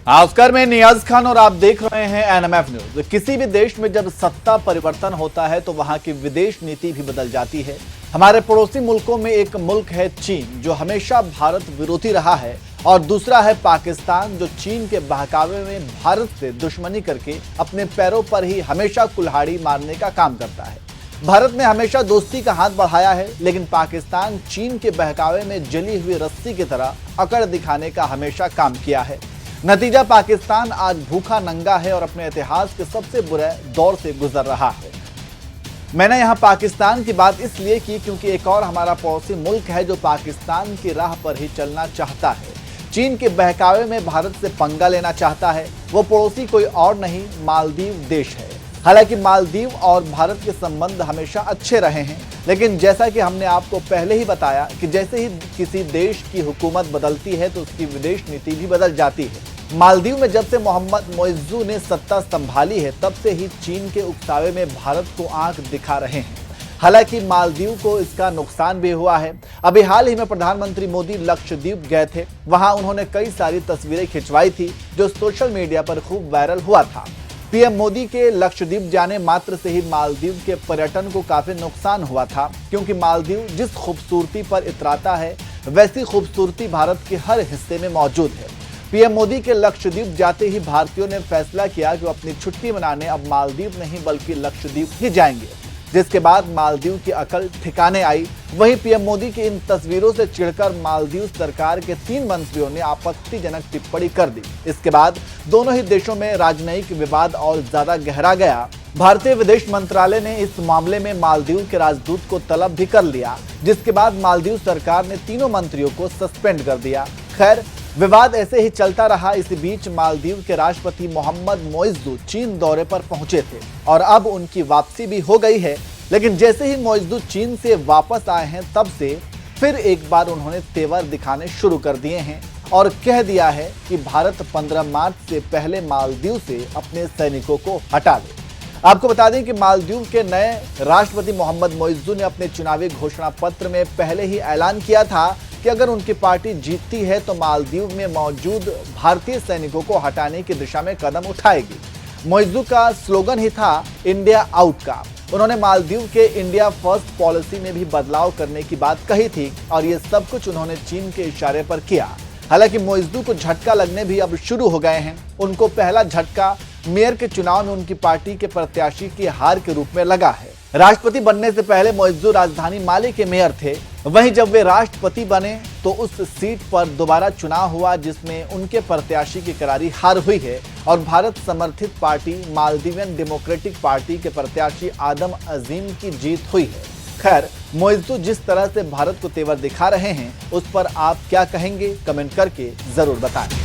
नमस्कार, मैं नियाज खान और आप देख रहे हैं एनएमएफ न्यूज। किसी भी देश में जब सत्ता परिवर्तन होता है तो वहां की विदेश नीति भी बदल जाती है। हमारे पड़ोसी मुल्कों में एक मुल्क है चीन, जो हमेशा भारत विरोधी रहा है, और दूसरा है पाकिस्तान, जो चीन के बहकावे में भारत से दुश्मनी करके अपने पैरों पर ही हमेशा कुल्हाड़ी मारने का काम करता है। भारत ने हमेशा दोस्ती का हाथ बढ़ाया है, लेकिन पाकिस्तान चीन के बहकावे में जली हुई रस्सी की तरह अकड़ दिखाने का हमेशा काम किया है। नतीजा, पाकिस्तान आज भूखा नंगा है और अपने इतिहास के सबसे बुरे दौर से गुजर रहा है। मैंने यहाँ पाकिस्तान की बात इसलिए की क्योंकि एक और हमारा पड़ोसी मुल्क है जो पाकिस्तान की राह पर ही चलना चाहता है। चीन के बहकावे में भारत से पंगा लेना चाहता है। वो पड़ोसी कोई और नहीं, मालदीव देश है। हालांकि मालदीव और भारत के संबंध हमेशा अच्छे रहे हैं, लेकिन जैसा कि हमने आपको पहले ही बताया कि जैसे ही किसी देश की हुकूमत बदलती है तो उसकी विदेश नीति भी बदल जाती है। मालदीव में जब से मोहम्मद मोइज़्ज़ू ने सत्ता संभाली है, तब से ही चीन के उकसावे में भारत को आंख दिखा रहे हैं। हालांकि मालदीव को इसका नुकसान भी हुआ है। अभी हाल ही में प्रधानमंत्री मोदी लक्षद्वीप गए थे। वहां उन्होंने कई सारी तस्वीरें खिंचवाई थी जो सोशल मीडिया पर खूब वायरल हुआ था। पीएम मोदी के लक्षद्वीप जाने मात्र से ही मालदीव के पर्यटन को काफी नुकसान हुआ था, क्योंकि मालदीव जिस खूबसूरती पर इतराता है, वैसी खूबसूरती भारत के हर हिस्से में मौजूद है। पीएम मोदी के लक्षद्वीप जाते ही भारतीयों ने फैसला किया कि वो अपनी छुट्टी मनाने अब मालदीव नहीं बल्कि लक्षद्वीप ही जाएंगे, जिसके बाद मालदीव की अकल ठिकाने आई। वहीं पीएम मोदी की इन तस्वीरों से चिढ़कर मालदीव सरकार के 3 मंत्रियों ने आपत्तिजनक टिप्पणी कर दी। इसके बाद दोनों ही देशों में राजनयिक विवाद और ज्यादा गहरा गया। भारतीय विदेश मंत्रालय ने इस मामले में मालदीव के राजदूत को तलब भी कर लिया, जिसके बाद मालदीव सरकार ने तीनों मंत्रियों को सस्पेंड कर दिया। खैर, विवाद ऐसे ही चलता रहा। इसी बीच मालदीव के राष्ट्रपति मोहम्मद मोइज़्ज़ू चीन दौरे पर पहुंचे थे और अब उनकी वापसी भी हो गई है। लेकिन जैसे ही मोइज़्ज़ू चीन से वापस आए हैं, तब से फिर एक बार उन्होंने तेवर दिखाने शुरू कर दिए हैं और कह दिया है कि भारत 15 मार्च से पहले मालदीव से अपने सैनिकों को हटा दे। आपको बता दें कि मालदीव के नए राष्ट्रपति मोहम्मद मोइज़्ज़ू ने अपने चुनावी घोषणा पत्र में पहले ही ऐलान किया था कि अगर उनकी पार्टी जीतती है तो मालदीव में मौजूद भारतीय सैनिकों को हटाने की दिशा में कदम उठाएगी। मोइज़्ज़ू का स्लोगन ही था इंडिया आउट का। उन्होंने मालदीव के इंडिया फर्स्ट पॉलिसी में भी बदलाव करने की बात कही थी और ये सब कुछ उन्होंने चीन के इशारे पर किया। हालांकि मोइज़्ज़ू को झटका लगने भी अब शुरू हो गए हैं। उनको पहला झटका मेयर के चुनाव में उनकी पार्टी के प्रत्याशी की हार के रूप में लगा है। राष्ट्रपति बनने से पहले मोइज़्ज़ू राजधानी माले के मेयर थे। वहीं जब वे राष्ट्रपति बने तो उस सीट पर दोबारा चुनाव हुआ, जिसमें उनके प्रत्याशी की करारी हार हुई है और भारत समर्थित पार्टी मालदीवियन डेमोक्रेटिक पार्टी के प्रत्याशी आदम अजीम की जीत हुई है। खैर, मोइज़्ज़ू जिस तरह से भारत को तेवर दिखा रहे हैं, उस पर आप क्या कहेंगे, कमेंट करके जरूर बताएं।